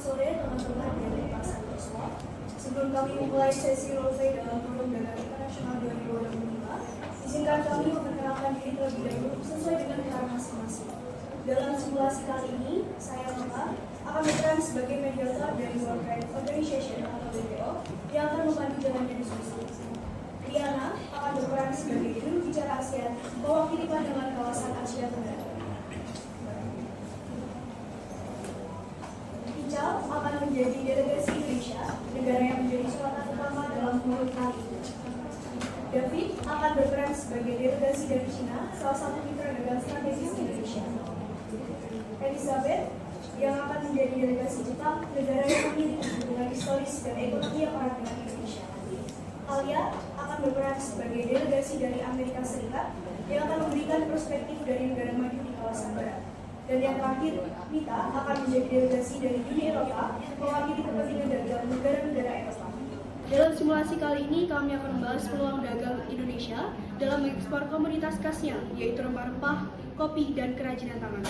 sore teman-teman dari Pasar Siswa. Sebelum kami memulai sesi roleplay dalam Forum Dagang Internasional 2025, izinkan kami memperkenalkan diri terlebih dahulu sesuai dengan peran masing-masing. Dalam simulasi kali ini, saya Mama akan berperan sebagai mediator dari World Trade Organization atau WTO yang akan membantu jalannya diskusi. Liana akan berperan sebagai juru bicara ASEAN mewakili pandangan kawasan Asia Tenggara. Ical akan menjadi delegasi Indonesia, negara yang menjadi suratan utama dalam forum kali ini. David akan berperan sebagai delegasi dari Cina, salah satu mitra dagang strategis Indonesia. Elizabeth yang akan menjadi delegasi Jepang, negara yang memiliki hubungan historis dan ekonomi yang erat dengan Indonesia. Alia akan berperan sebagai delegasi dari Amerika Serikat yang akan memberikan perspektif dari negara maju di kawasan barat. Dan yang terakhir, Mita akan menjadi delegasi dari Uni Eropa mewakili kepentingan dagang negara-negara Eropa. Dalam simulasi kali ini, kami akan membahas peluang dagang Indonesia dalam mengekspor komoditas khasnya, yaitu rempah-rempah, kopi, dan kerajinan tangan.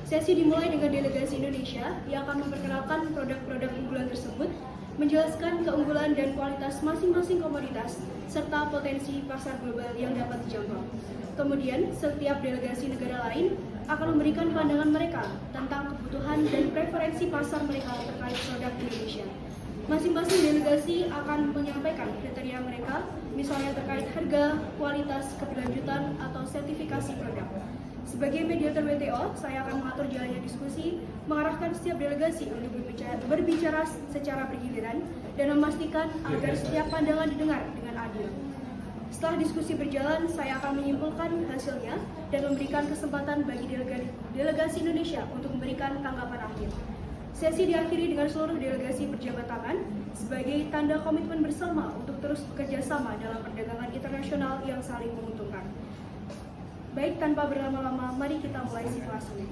Sesi dimulai dengan delegasi Indonesia yang akan memperkenalkan produk-produk unggulan tersebut, menjelaskan keunggulan dan kualitas masing-masing komoditas, serta potensi pasar global yang dapat dijangkau. Kemudian, setiap delegasi negara lain akan memberikan pandangan mereka tentang kebutuhan dan preferensi pasar mereka terkait produk Indonesia. Masing-masing delegasi akan menyampaikan kriteria mereka, misalnya terkait harga, kualitas, keberlanjutan, atau sertifikasi produk. Sebagai mediator WTO, saya akan mengatur jalannya diskusi, mengarahkan setiap delegasi untuk berbicara secara bergiliran, dan memastikan agar setiap pandangan didengar dengan adil. Setelah diskusi berjalan, saya akan menyimpulkan hasilnya dan memberikan kesempatan bagi delegasi Indonesia untuk memberikan tanggapan akhir. Sesi diakhiri dengan seluruh delegasi berjabat tangan sebagai tanda komitmen bersama untuk terus bekerja sama dalam perdagangan internasional yang saling menguntungkan. Baik, tanpa berlama-lama, mari kita mulai simulasi.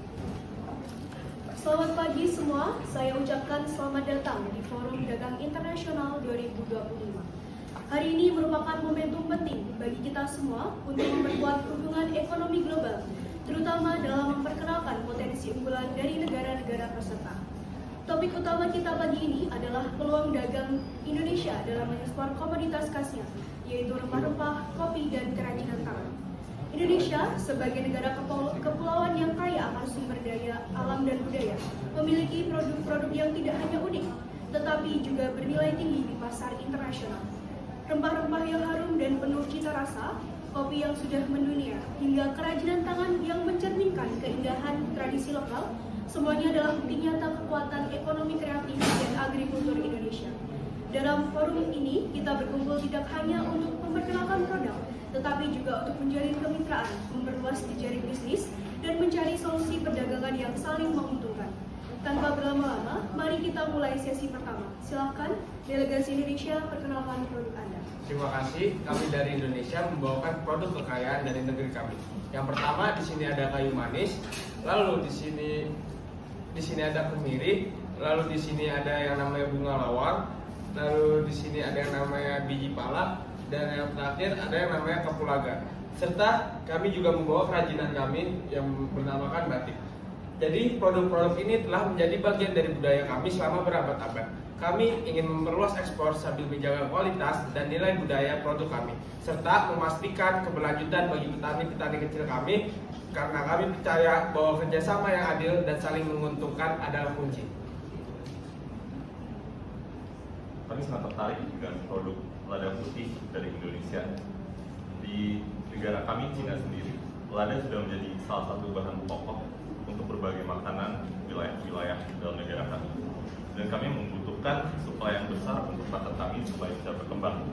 Selamat pagi semua, saya ucapkan selamat datang di Forum Dagang Internasional 2025. Hari ini merupakan momentum penting bagi kita semua untuk memperkuat hubungan ekonomi global, terutama dalam memperkenalkan potensi unggulan dari negara-negara peserta. Topik utama kita pagi ini adalah peluang dagang Indonesia dalam mengekspor komoditas khasnya, yaitu rempah-rempah, kopi, dan kerajinan tangan. Indonesia sebagai negara kepulauan yang kaya akan sumber daya alam dan budaya, memiliki produk-produk yang tidak hanya unik, tetapi juga bernilai tinggi di pasar internasional. Rempah-rempah yang harum dan penuh cita rasa, kopi yang sudah mendunia, hingga kerajinan tangan yang mencerminkan keindahan tradisi lokal, semuanya adalah bukti nyata kekuatan ekonomi kreatif dan agrikultur Indonesia. Dalam forum ini, kita berkumpul tidak hanya untuk memperkenalkan produk, tetapi juga untuk menjalin kemitraan, memperluas jejaring bisnis, dan mencari solusi perdagangan yang saling menguntungkan. Tanpa berlama-lama, mari kita mulai sesi pertama. Silakan, delegasi Indonesia, perkenalkan produk Anda. Terima kasih. Kami dari Indonesia membawakan produk kekayaan dari negeri kami. Yang pertama, di sini ada kayu manis, lalu di sini ada kemiri, lalu di sini ada yang namanya bunga lawang, lalu di sini ada yang namanya biji pala, dan yang terakhir ada yang namanya kapulaga. Serta kami juga membawa kerajinan kami yang bernamakan batik. Jadi produk-produk ini telah menjadi bagian dari budaya kami selama berabad-abad. Kami ingin memperluas ekspor sambil menjaga kualitas dan nilai budaya produk kami, serta memastikan keberlanjutan bagi petani-petani kecil kami, karena kami percaya bahwa kerjasama yang adil dan saling menguntungkan adalah kunci. Kami sangat tertarik dengan produk lada putih dari Indonesia. Di negara kami, Cina sendiri, lada sudah menjadi salah satu bahan pokok untuk berbagai makanan wilayah-wilayah dalam negara kami. Dan kami membutuhkan suplai yang besar untuk pasar kami supaya bisa berkembang.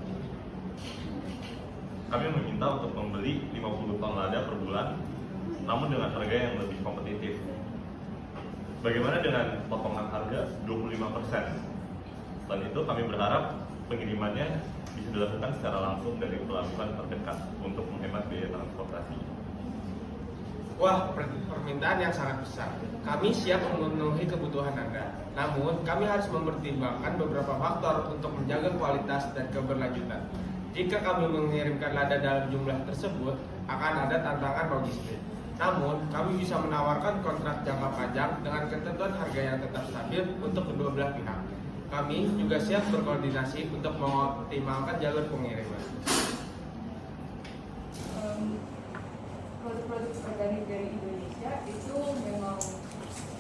Kami meminta untuk membeli 50 ton lada per bulan, namun dengan harga yang lebih kompetitif. Bagaimana dengan potongan harga 25%? Selain itu, kami berharap pengirimannya bisa dilakukan secara langsung dari pelabuhan terdekat untuk menghemat biaya transportasi. Wah, permintaan yang sangat besar. Kami siap memenuhi kebutuhan Anda. Namun, kami harus mempertimbangkan beberapa faktor untuk menjaga kualitas dan keberlanjutan. Jika kami mengirimkan lada dalam jumlah tersebut, akan ada tantangan logistik. Namun, kami bisa menawarkan kontrak jangka panjang dengan ketentuan harga yang tetap stabil untuk kedua belah pihak. Kami juga siap berkoordinasi untuk mengoptimalkan jalur pengiriman. Produk-produk organik dari Indonesia itu memang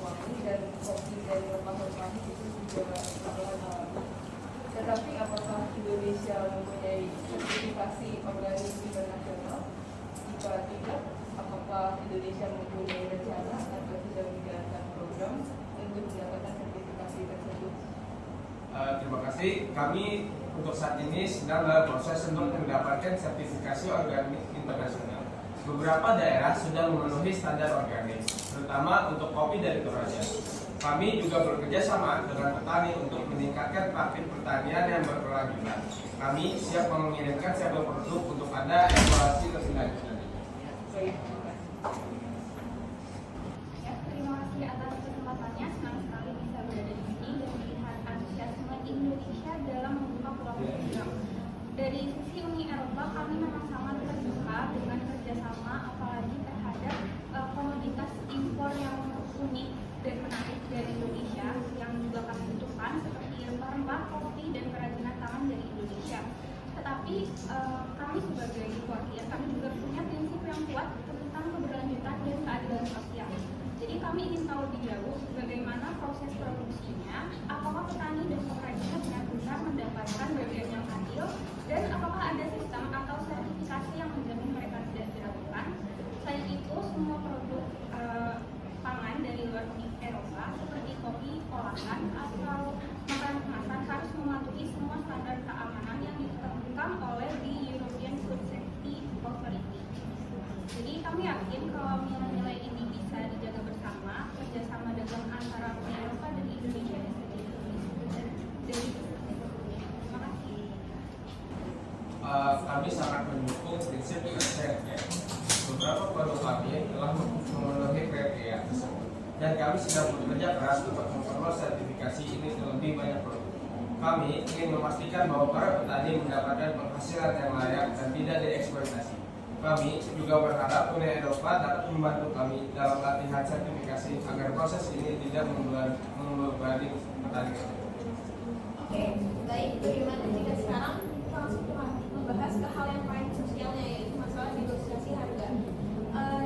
wangi dan kopi dari rempah-rempah itu juga berbahan alami. Tetapi apakah Indonesia mempunyai sertifikasi organik internasional? Jika tidak, apakah Indonesia mempunyai rencana atau sudah menjalankan program untuk mendapatkan sertifikasi tersebut? Terima kasih. Kami untuk saat ini sedang dalam proses untuk mendapatkan sertifikasi organik internasional. Beberapa daerah sudah memenuhi standar organik, terutama untuk kopi dari Toraja. Kami juga bekerja sama dengan petani untuk meningkatkan praktik pertanian yang berkelanjutan. Kami siap mengirimkan sampel produk untuk Anda evaluasi lebih lanjut. Baik, terima kasih. Ya, terima kasih atas kesempatannya. Senang sekali bisa berada di sini dan melihat antusiasme Indonesia dalam membuka peluang program. Dari sisi Uni Eropa, kami memang sangat terbuka dengan kerjasama, apalagi terhadap komoditas impor yang unik dan menarik dari Indonesia yang juga kami butuhkan seperti rempah-rempah, kopi, dan kerajinan tangan dari Indonesia. Tetapi kami sebagai wakil, kami juga punya prinsip yang kuat tentang keberlanjutan dan keadilan sosial. Jadi kami ingin tahu lebih jauh bagaimana proses produksinya, apakah petani dan pengrajinnya benar-benar mendapatkan bagian yang adil, dan apakah ada sistem atau sertifikasi yang menjamin mereka tidak diragukan. Selain itu, semua produk pangan dari luar Uni Eropa seperti kopi, olahan, atau makanan kemasan harus mematuhi semua standar keamanan yang ditentukan oleh the European Food Safety Authority. Jadi kami yakin kalau nilai-nilai ini bisa dijaga bersama, kerjasama dagang antara Uni Eropa dan Indonesia bisa jadi terima kasih. Kami sangat mendukung prinsip KCRG. Beberapa produk kami telah memenuhi kriteria tersebut, dan kami sedang bekerja keras untuk memperoleh sertifikasi ini ke lebih banyak produk. Kami ingin memastikan bahwa para petani mendapatkan penghasilan yang layak dan tidak dieksploitasi. Kami juga berharap Uni Eropa dapat membantu kami dalam latihan sertifikasi agar proses ini tidak membebani petani. Oke, baik. Bagaimana jika sekarang kita langsung membahas ke hal yang paling krusialnya, yaitu masalah negosiasi harga.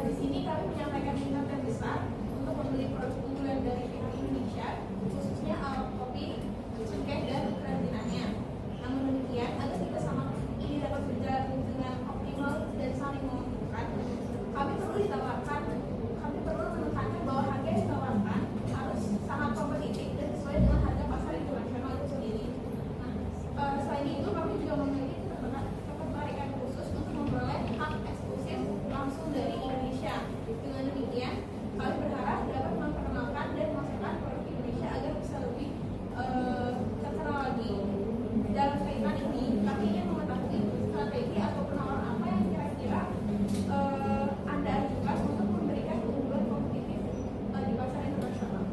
Di sini kami menyampaikan minat yang besar untuk membeli produk unggulan dari pihak Indonesia, khususnya kopi, cengkeh, dan kerajinannya. Namun demikian, agar kerjasama ini dapat berjalan dengan optimal dan saling menguntungkan, kami perlu menekankan bahwa harga yang ditawarkan harus sangat kompetitif dan sesuai dengan harga pasar internasional itu sendiri. Nah, selain itu kami juga memiliki ketertarikan khusus untuk memperoleh hak eksklusif langsung dari Indonesia. Dengan demikian, kami berharap dapat memperkenalkan dan memasarkan produk Indonesia agar bisa lebih terkenal lagi. Dalam kaitan ini, kami ingin mengetahui strategi atau penawaran apa yang kira-kira Anda ajukan untuk memberikan keunggulan kompetitif di pasar internasional.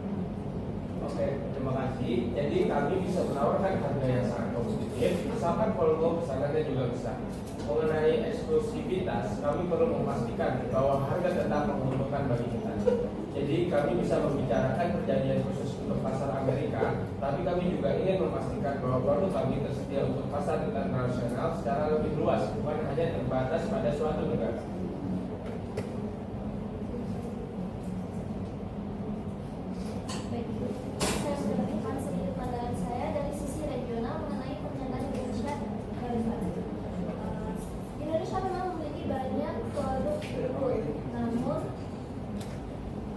Oke, terima kasih. Jadi kami bisa menawarkan harga yang sangat kompetitif, misalkan volume pesanannya juga besar. Mengenai eksklusivitas, kami perlu memastikan bahwa harga tetap menguntungkan bagi kita. Jadi kami bisa membicarakan perjanjian khusus untuk pasar Amerika, tapi kami juga ingin memastikan bahwa produk kami tersedia untuk pasar internasional secara lebih luas, bukan hanya terbatas pada suatu negara. Baik, saya sudah berikan sedikit pandangan saya dari sisi regional mengenai pernyataan Indonesia. Indonesia memang memiliki banyak produk unggul, namun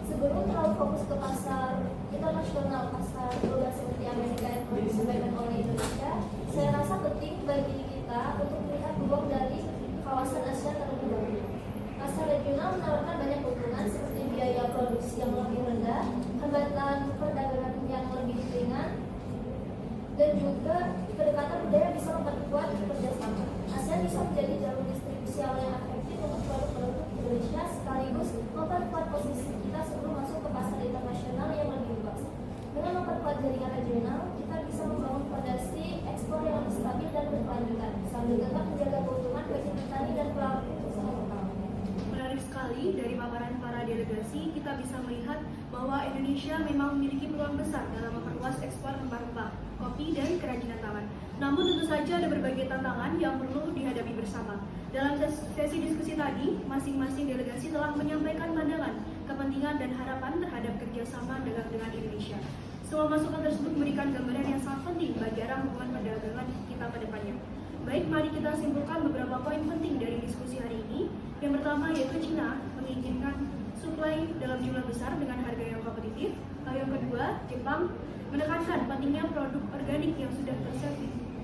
sebelum terlalu fokus ke pasar internasional, pasar global seperti Amerika yang telah disampaikan oleh Indonesia, saya rasa penting bagi kita untuk melihat peluang dari kawasan Asia terlebih dahulu. Pasar regional menawarkan banyak keuntungan seperti biaya produksi yang lebih rendah, hambatan perdagangan yang lebih ringan, dan juga kedekatan budaya bisa memperkuat kerjasama. ASEAN bisa menjadi jalur distribusi yang efektif untuk produk-produk Indonesia sekaligus memperkuat posisi kita sebelum masuk ke pasar internasional yang lebih luas. Dengan memperkuat jaringan regional, kita bisa membangun fondasi ekspor yang lebih stabil dan berkelanjutan, sambil tetap menjaga keuntungan bagi petani dan pelaku usaha lokal. Menarik sekali sekali dari paparan para delegasi kita bisa melihat bahwa Indonesia memang memiliki peluang besar dalam memperluas ekspor rempah-rempah, kopi, dan kerajinan tangan. Namun tentu saja ada berbagai tantangan yang perlu dihadapi bersama. Dalam sesi diskusi tadi, masing-masing delegasi telah menyampaikan pandangan, kepentingan, dan harapan terhadap kerjasama dagang dengan Indonesia. Semua masukan tersebut memberikan gambaran yang sangat penting bagi arah hubungan perdagangan kita ke depannya. Baik, mari kita simpulkan beberapa poin penting dari diskusi hari ini. Yang pertama yaitu Cina menginginkan suplai dalam jumlah besar dengan harga yang kompetitif. Lalu yang kedua, Jepang menekankan pentingnya produk organik yang sudah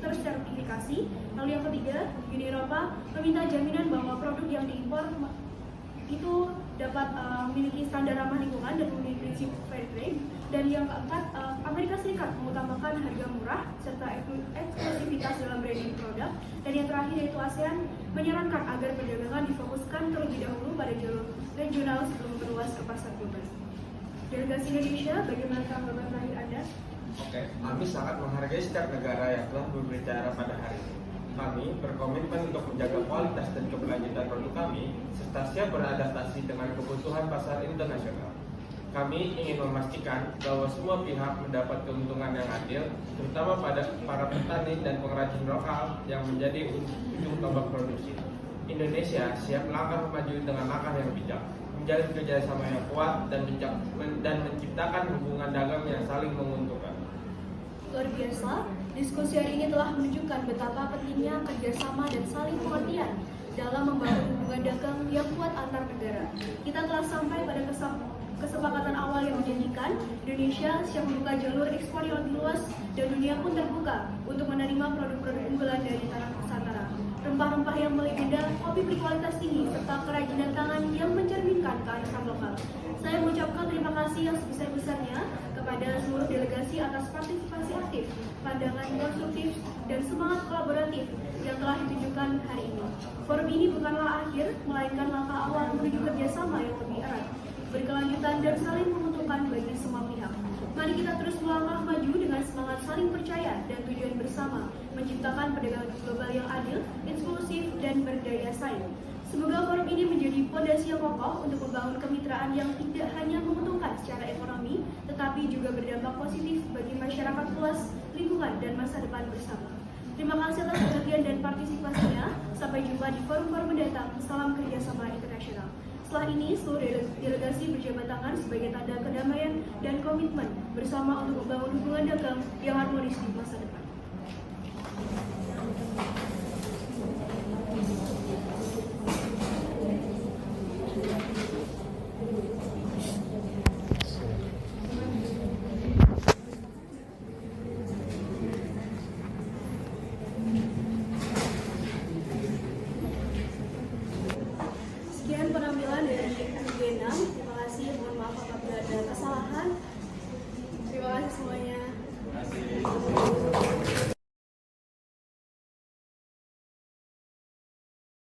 tersertifikasi. Lalu yang ketiga, Uni Eropa meminta jaminan bahwa produk yang diimpor itu dapat memiliki standar ramah lingkungan dan memenuhi prinsip fair trade. Dan yang keempat, Amerika Serikat mengutamakan harga murah serta eksklusivitas dalam branding produk. Dan yang terakhir yaitu ASEAN menyarankan agar perdagangan difokuskan terlebih dahulu pada jalur regional sebelum berluas ke pasar global. Delegasi Indonesia, bagaimana tanggapan terakhir Anda? Oke, kami sangat menghargai setiap negara yang telah berbicara pada hari ini. Kami berkomitmen untuk menjaga kualitas dan keberlanjutan produk kami, serta siap beradaptasi dengan kebutuhan pasar internasional. Kami ingin memastikan bahwa semua pihak mendapat keuntungan yang adil, terutama pada para petani dan pengrajin lokal yang menjadi ujung tombak produksi. Indonesia siap melangkah maju dengan langkah yang bijak, menjalin kerjasama yang kuat dan menciptakan hubungan dagang yang saling menguntungkan. Luar biasa, diskusi hari ini telah menunjukkan betapa pentingnya kerjasama dan saling pengertian dalam membangun hubungan dagang yang kuat antar negara. Kita telah sampai pada kesepakatan awal yang menjanjikan. Indonesia siap membuka jalur ekspor yang lebih luas dan dunia pun terbuka untuk menerima produk-produk unggulan dari tanah Nusantara. Rempah-rempah yang melegenda, kopi berkualitas tinggi, serta kerajinan tangan yang mencerminkan kearifan lokal. Saya mengucapkan terima kasih yang sebesar-besarnya kepada seluruh delegasi atas partisipasi aktif, pandangan konstruktif, dan semangat kolaboratif yang telah ditunjukkan hari ini. Forum ini bukanlah akhir, melainkan langkah awal menuju kerjasama yang lebih erat, berkelanjutan, dan saling menguntungkan bagi semua pihak. Mari kita terus melangkah maju dengan semangat saling percaya dan tujuan bersama, menciptakan perdagangan global yang adil, inklusif, dan berdaya saing. Semoga forum ini menjadi fondasi yang kokoh untuk membangun kemitraan yang tidak hanya menguntungkan secara ekonomi, tetapi juga berdampak positif bagi masyarakat luas, lingkungan, dan masa depan bersama. Terima kasih atas perhatian dan partisipasinya. Sampai jumpa di forum-forum mendatang. Salam kerjasama internasional. Setelah ini, seluruh delegasi berjabat tangan sebagai tanda kedamaian dan komitmen bersama untuk membangun hubungan dagang yang harmonis di masa depan.